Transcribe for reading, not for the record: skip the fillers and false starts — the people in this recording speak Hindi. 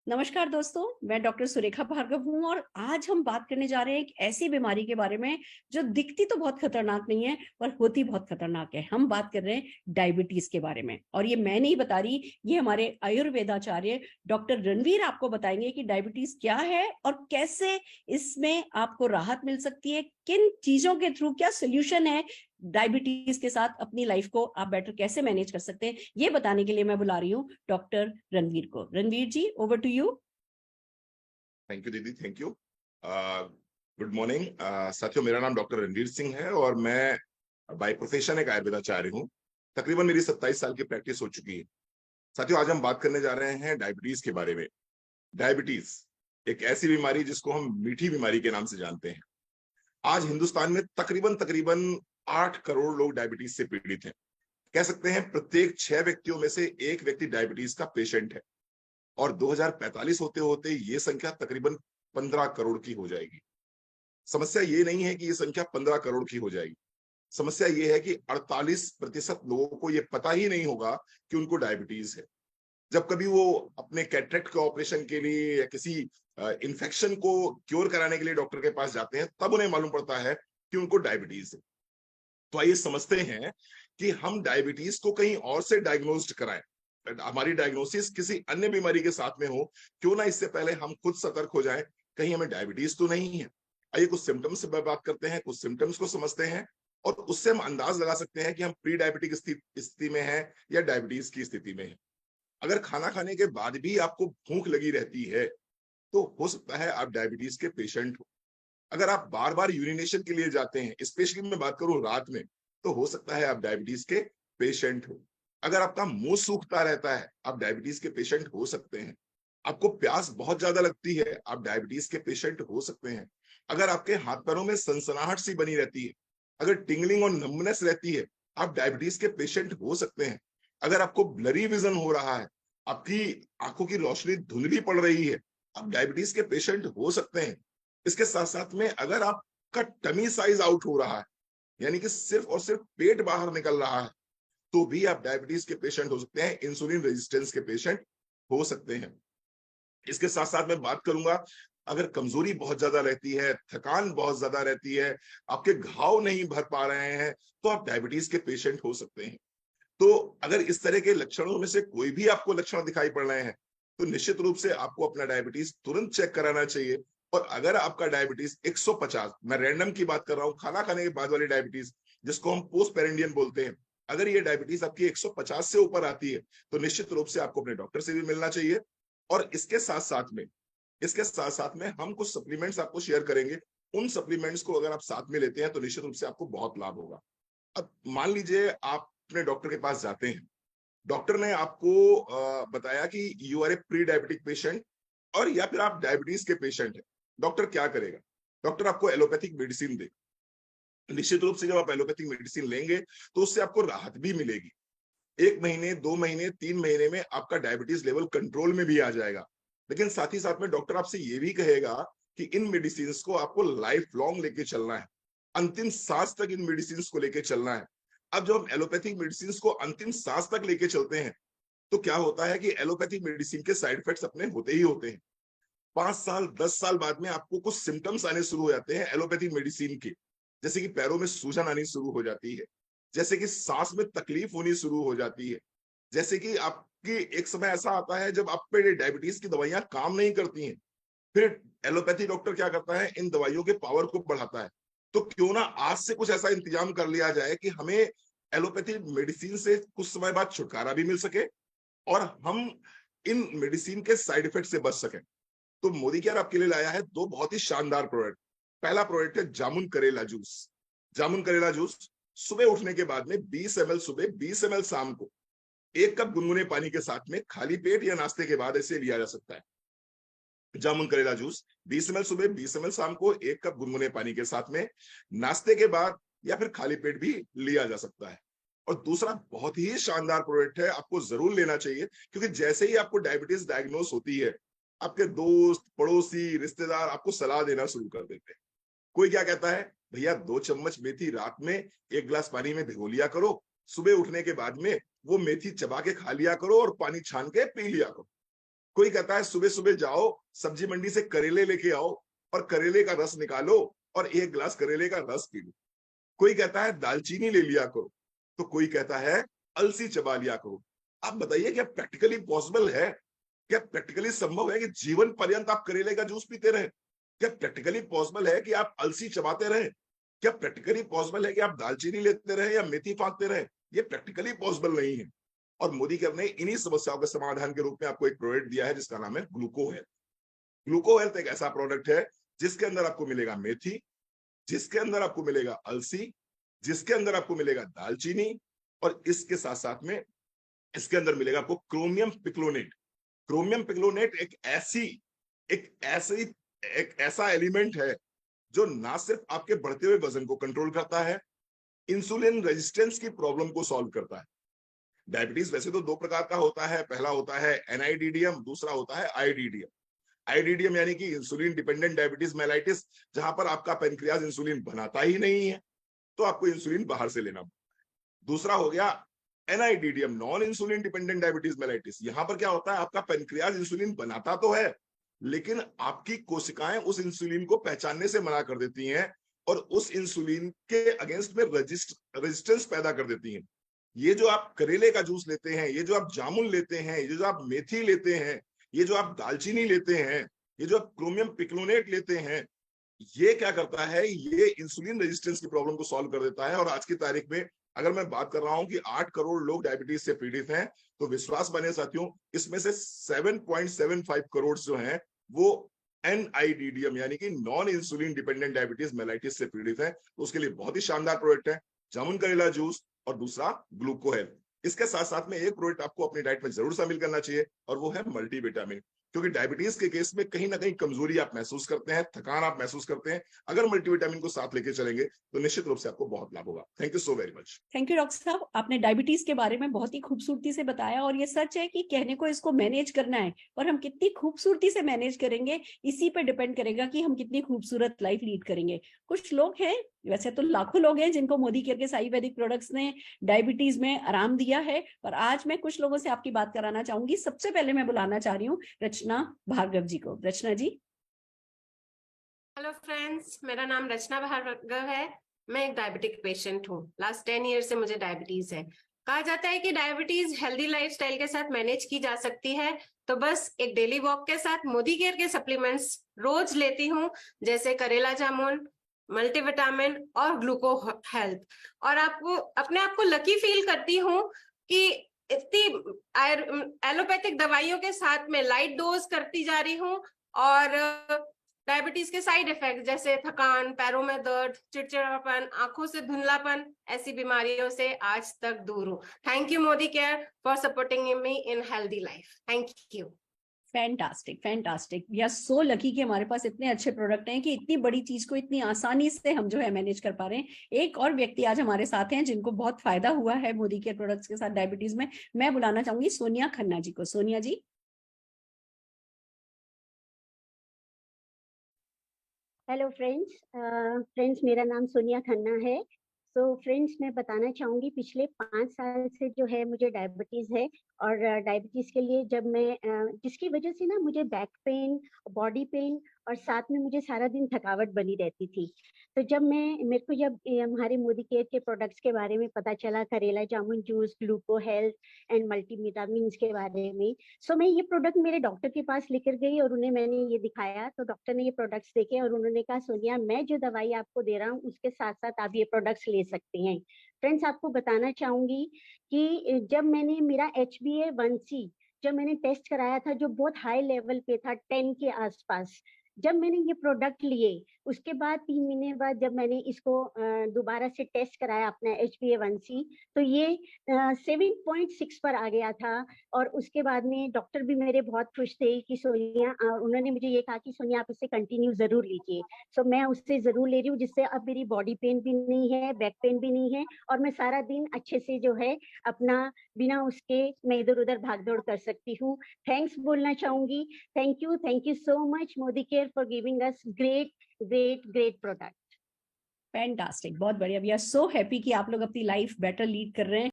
नमस्कार दोस्तों, मैं डॉक्टर सुरेखा भार्गव हूँ और आज हम बात करने जा रहे हैं एक ऐसी बीमारी के बारे में जो दिखती तो बहुत खतरनाक नहीं है पर होती बहुत खतरनाक है। हम बात कर रहे हैं डायबिटीज के बारे में और ये मैं नहीं बता रही, ये हमारे आयुर्वेदाचार्य डॉक्टर रणवीर आपको बताएंगे कि डायबिटीज क्या है और कैसे इसमें आपको राहत मिल सकती है, किन चीजों के थ्रू क्या सोल्यूशन है डायबिटीज के साथ अपनी लाइफ को आप बेटर कैसे मैनेज कर सकते हैं। ये बताने के लिए मैं बुला रही हूँ डॉक्टर रणवीर को। Ranveer ji, over to you. Thank you दीदी, थैंक यू। गुड मॉर्निंग साथियों, मेरा नाम डॉक्टर रणवीर सिंह है और मैं बाय प्रोफेशन एक आयुर्वेदाचार्य हूँ। तकरीबन मेरी 27 साल की प्रैक्टिस हो चुकी है। साथियों, आज हम बात करने जा रहे हैं डायबिटीज के बारे में। डायबिटीज एक ऐसी बीमारी जिसको हम मीठी बीमारी के नाम से जानते हैं। आज हिंदुस्तान में तकरीबन तकरीबन 8 करोड़ लोग डायबिटीज से पीड़ित हैं। कह सकते हैं प्रत्येक 6 व्यक्तियों में से एक व्यक्ति डायबिटीज का पेशेंट है और 2045 होते होते ये संख्या तकरीबन 15 करोड़ की हो जाएगी। समस्या ये नहीं है कि ये संख्या 15 करोड़ की हो जाएगी, समस्या ये है कि 48% लोगों को ये पता ही नहीं होगा कि उनको डायबिटीज है। जब कभी वो अपने कैटरेक्ट के ऑपरेशन के लिए या किसी इन्फेक्शन को क्योर कराने के लिए डॉक्टर के पास जाते हैं, तब उन्हें मालूम पड़ता है कि उनको डायबिटीज है। तो आइए समझते हैं कि हम डायबिटीज को कहीं और से डायग्नोस्ड कराएं, हमारी डायग्नोसिस किसी अन्य बीमारी के साथ में हो, क्यों ना इससे पहले हम खुद सतर्क हो जाएं, कहीं हमें डायबिटीज तो नहीं है। आइए कुछ सिम्टम्स से बात करते हैं, कुछ सिम्टम्स को समझते हैं और उससे हम अंदाज लगा सकते हैं कि हम प्री डायबिटिक स्थिति में हैं या डायबिटीज की स्थिति में हैं। अगर खाना खाने के बाद भी आपको भूख लगी रहती है तो हो सकता है आप डायबिटीज के पेशेंट हो। अगर आप बार बार यूरिनेशन के लिए जाते हैं, स्पेशली मैं बात करूं रात में, तो हो सकता है आप डायबिटीज के पेशेंट हो। अगर आपका मुंह सूखता रहता है, आप डायबिटीज के पेशेंट हो सकते हैं। आपको प्यास बहुत ज्यादा लगती है, आप डायबिटीज के पेशेंट हो सकते हैं। अगर आपके हाथ पैरों में सनसनाहट सी बनी रहती है, अगर टिंगलिंग और नम्बनेस रहती है, आप डायबिटीज के पेशेंट हो सकते हैं। अगर आपको ब्लरी विजन हो रहा है, आपकी आंखों की रोशनी धुंधली पड़ रही है, आप डायबिटीज के पेशेंट हो सकते हैं। इसके साथ साथ में अगर आपका टमी साइज आउट हो रहा है, यानी कि सिर्फ और सिर्फ पेट बाहर निकल रहा है, तो भी आप डायबिटीज के पेशेंट हो सकते हैं, इंसुलिन रेजिस्टेंस के पेशेंट हो सकते हैं। इसके साथ साथ मैं बात करूंगा, अगर कमजोरी बहुत ज्यादा रहती है, थकान बहुत ज्यादा रहती है, आपके घाव नहीं भर पा रहे हैं, तो आप डायबिटीज के पेशेंट हो सकते हैं। तो अगर इस तरह के लक्षणों में से कोई भी आपको लक्षण दिखाई पड़ रहे हैं, तो निश्चित रूप से आपको अपना डायबिटीज तुरंत चेक कराना चाहिए। और अगर आपका डायबिटीज 150, मैं रैंडम की बात कर रहा हूं, खाना खाने के बाद वाली डायबिटीज जिसको हम पोस्ट पेरेंडियन बोलते हैं, अगर ये डायबिटीज आपकी 150 से ऊपर आती है, तो निश्चित रूप से आपको अपने डॉक्टर से भी मिलना चाहिए। और इसके साथ साथ में हम कुछ सप्लीमेंट्स आपको शेयर करेंगे। उन सप्लीमेंट्स को अगर आप साथ में लेते हैं तो निश्चित रूप से आपको बहुत लाभ होगा। अब मान लीजिए आप अपने डॉक्टर के पास जाते हैं, डॉक्टर ने आपको बताया कि you are a prediabetic patient और या फिर आप डायबिटीज के पेशेंट हैं। डॉक्टर क्या करेगा? डॉक्टर आपको एलोपैथिक मेडिसिन देगा। निश्चित रूप से जब आप एलोपैथिक मेडिसिन लेंगे तो उससे आपको राहत भी मिलेगी। 1 महीने, 2 महीने, 3 महीने में आपका डायबिटीज लेवल कंट्रोल में भी आ जाएगा। लेकिन साथ ही साथ में डॉक्टर आपसे ये भी कहेगा कि इन मेडिसिन को आपको लाइफ लॉन्ग लेके चलना है, अंतिम सांस तक इन मेडिसिन को लेके चलना है। अब जब हम एलोपैथिक मेडिसिन को अंतिम सांस तक लेके चलते हैं, तो क्या होता है कि एलोपैथिक मेडिसिन के साइड इफेक्ट्स अपने होते ही होते हैं। 5 साल 10 साल बाद में आपको कुछ सिम्टम्स आने शुरू हो जाते हैं एलोपैथिक मेडिसिन के, जैसे कि पैरों में सूजन आनी शुरू हो जाती है, जैसे कि सांस में तकलीफ होनी शुरू हो जाती है, जैसे कि आपकी एक समय ऐसा आता है जब आप पे डायबिटीज की दवाइयां काम नहीं करती हैं। फिर एलोपैथी डॉक्टर क्या करता है? इन दवाइयों के पावर को बढ़ाता है। तो क्यों ना आज से कुछ ऐसा इंतजाम कर लिया जाए कि हमें एलोपैथी मेडिसिन से कुछ समय बाद छुटकारा भी मिल सके और हम इन मेडिसिन के साइड इफेक्ट से बच सकें। तो मोदी केयर आपके लिए लाया है 2 बहुत ही शानदार प्रोडक्ट। पहला प्रोडक्ट है जामुन करेला जूस। जामुन करेला जूस सुबह उठने के बाद में 20 ml सुबह, 20 ml शाम को, 1 कप गुनगुने पानी के साथ में खाली पेट या नाश्ते के बाद ऐसे लिया जा सकता है। जामुन करेला जूस 20 ml सुबह, 20 ml शाम को, 1 कप गुनगुने पानी के साथ में, नाश्ते के बाद या फिर खाली पेट भी लिया जा सकता है। और दूसरा बहुत ही शानदार प्रोडक्ट है, आपको जरूर लेना चाहिए, क्योंकि जैसे ही आपको डायबिटीज डायग्नोस होती है, आपके दोस्त, पड़ोसी, रिश्तेदार आपको सलाह देना शुरू कर देते हैं। कोई क्या कहता है? भैया 2 चम्मच मेथी रात में 1 गिलास पानी में भिगो लिया करो, सुबह उठने के बाद में वो मेथी चबा के खा लिया करो और पानी छान के पी लिया करो। कोई कहता है सुबह सुबह जाओ सब्जी मंडी से करेले लेके आओ और करेले का रस निकालो और एक गिलास करेले का रस पी लो। कोई कहता है दालचीनी ले लिया करो, तो कोई कहता है अलसी चबा लिया करो। आप बताइए क्या प्रैक्टिकली पॉसिबल है? क्या प्रैक्टिकली संभव है कि जीवन पर्यंत आप करेले का जूस पीते रहे? क्या प्रैक्टिकली पॉसिबल है कि आप अलसी चबाते रहे? क्या प्रैक्टिकली पॉसिबल है कि आप दालचीनी लेते रहे या मेथी फाँकते रहे? ये प्रैक्टिकली पॉसिबल नहीं है। और मोदी केयर ने इन्हीं समस्याओं के समाधान के रूप में आपको एक प्रोडक्ट दिया है जिसका नाम है ग्लूको हेल्थ। ग्लूको हेल्थ एक ऐसा प्रोडक्ट है जिसके अंदर आपको मिलेगा मेथी, जिसके अंदर आपको मिलेगा अलसी, जिसके अंदर आपको मिलेगा दालचीनी, और इसके साथ साथ में इसके अंदर मिलेगा आपको क्रोमियम पिक्लोनेट। क्रोमियम पिक्लोनेट एक ऐसा एलिमेंट है जो ना सिर्फ आपके बढ़ते हुए वजन को कंट्रोल करता है, इंसुलिन रेजिस्टेंस की प्रॉब्लम को सॉल्व करता है। डायबिटीज वैसे तो दो प्रकार का होता है, पहला होता है एनआईडीडीएम, दूसरा होता है आईडीडीएम। आईडीडीएम यानी कि इंसुलिन डिपेंडेंट डायबिटीज मेलाइटिस, जहां पर आपका पेनक्रियाज इंसुलिन बनाता ही नहीं है, तो आपको इंसुलिन बाहर से लेना पड़ता है। दूसरा हो गया NIDDM, non insulin dependent diabetes mellitus. यहां पर क्या होता है, आपका पेनक्रियाज इंसुलिन बनाता तो है, लेकिन आपकी कोशिकाएं उस इंसुलिन को पहचानने से मना कर देती हैं और उस इंसुलिन के अगेंस्ट में रेजिस्टेंस पैदा कर देती हैं। ये जो आप करेले का जूस लेते हैं, ये जो आप जामुन लेते हैं, ये जो आप मेथी लेते हैं, ये जो आप दालचीनी लेते हैं, ये जो आप क्रोमियम पिक्लोनेट लेते हैं, ये क्या करता है, ये इंसुलिन रेजिस्टेंस की प्रॉब्लम को सॉल्व कर देता है। और आज की तारीख में अगर मैं बात कर रहा हूं कि 8 करोड़ लोग डायबिटीज से पीड़ित हैं, तो विश्वास बने साथियों, इसमें से 7.75 करोड़ जो हैं वो एनआईडीडीएम यानी कि non insulin dependent diabetes mellitus से पीड़ित है। तो उसके लिए बहुत ही शानदार प्रोडक्ट है जामुन करेला जूस और दूसरा ग्लूको हेल्थ। इसके साथ साथ में एक प्रोडक्ट आपको अपनी डाइट में जरूर शामिल करना चाहिए और वो है मल्टीविटामिन, क्योंकि डायबिटीज के केस में कहीं ना कहीं कमजोरी आप महसूस करते हैं, थकान आप महसूस करते हैं। अगर मल्टीविटामिन को साथ लेके चलेंगे तो निश्चित रूप से आपको बहुत लाभ होगा। Thank you so very much. Thank you doctor साहब, आपने डायबिटीज के बारे में बहुत ही खूबसूरती से बताया और ये सच है कि कहने को इसको मैनेज करना है और हम कितनी खूबसूरती से मैनेज करेंगे इसी पर डिपेंड करेगा कि हम कितनी खूबसूरत लाइफ लीड करेंगे। कुछ लोग हैं, वैसे तो लाखों लोग हैं, जिनको मोदी केयर के आयुर्वेदिक प्रोडक्ट्स ने डायबिटीज में आराम दिया है, पर आज मैं कुछ लोगों से आपकी बात कराना चाहूंगी। सबसे पहले मैं बुलाना चाह रही हूँ रचना भार्गव जी को। रचना जी। हेलो फ्रेंड्स, मेरा नाम रचना भार्गव है। मैं एक डायबिटिक पेशेंट हूँ। लास्ट 10 ईयर से मुझे डायबिटीज है। कहा जाता है कि डायबिटीज हेल्दी लाइफस्टाइल के साथ मैनेज की जा सकती है, तो बस एक डेली वॉक के साथ मोदी केयर के सप्लीमेंट्स रोज लेती हूँ, जैसे करेला जामुन, मल्टीविटामिन और ग्लूको हेल्थ। और आपको अपने आप को लकी फील करती हूँ कि इतनी एलोपैथिक दवाइयों के साथ में लाइट डोज करती जा रही हूँ और डायबिटीज के साइड इफेक्ट जैसे थकान, पैरों में दर्द, चिड़चिड़ापन, आंखों से धुंधलापन, ऐसी बीमारियों से आज तक दूर हूँ। Thank you Modi care for supporting me in healthy life. Thank you. Fantastic, fantastic. We are so lucky कि हमारे पास इतने अच्छे प्रोडक्ट हैं कि इतनी बड़ी चीज को इतनी आसानी से हम जो है मैनेज कर पा रहे हैं। एक और व्यक्ति आज हमारे साथ हैं जिनको बहुत फायदा हुआ है मोदी केयर प्रोडक्ट्स के साथ डायबिटीज में। मैं बुलाना चाहूंगी सोनिया खन्ना जी को। सोनिया जी। हेलो फ्रेंड्स, मेरा नाम सोनिया खन्ना है। फ्रेंड्स, मैं बताना चाहूँगी पिछले 5 साल से जो है मुझे डायबिटीज़ है और डायबिटीज़ के लिए जब मैं जिसकी वजह से ना मुझे बैक पेन, बॉडी पेन और साथ में मुझे सारा दिन थकावट बनी रहती थी। तो जब मेरे को जब हमारे मोदी केयर के प्रोडक्ट्स के बारे में पता चला, करेला जामुन juice, gluco health and multivitamin के बारे में, मैं ये प्रोडक्ट मेरे डॉक्टर के पास लेकर गई और उन्हें मैंने ये दिखाया। तो डॉक्टर ने ये प्रोडक्ट्स देखे और उन्होंने कहा, सोनिया, मैं जो दवाई आपको दे रहा हूँ उसके साथ साथ आप ये प्रोडक्ट्स ले सकते हैं। फ्रेंड्स, आपको बताना चाहूंगी कि जब मैंने मेरा HbA1c जब मैंने टेस्ट कराया था जो बहुत हाई लेवल पे था, 10 के आसपास, जब मैंने ये प्रोडक्ट लिए उसके बाद 3 महीने बाद जब मैंने इसको दोबारा से टेस्ट कराया अपना HbA1c, तो ये 7.6 पर आ गया था। और उसके बाद में डॉक्टर भी मेरे बहुत खुश थे कि सोनिया, उन्होंने मुझे ये कहा कि सोनिया आप इसे कंटिन्यू जरूर लीजिए। मैं उससे जरूर ले रही हूँ, जिससे अब मेरी बॉडी पेन भी नहीं है, बैक पेन भी नहीं है और मैं सारा दिन अच्छे से जो है अपना बिना उसके मैं इधर उधर भाग दौड़ कर सकती हूँ। थैंक्स बोलना चाहूंगी। Thank you so much Modi care for giving us great product. Fantastic, बहुत बढ़िया। वी आर सो हैप्पी कि आप लोग अपनी लाइफ बेटर लीड कर रहे हैं।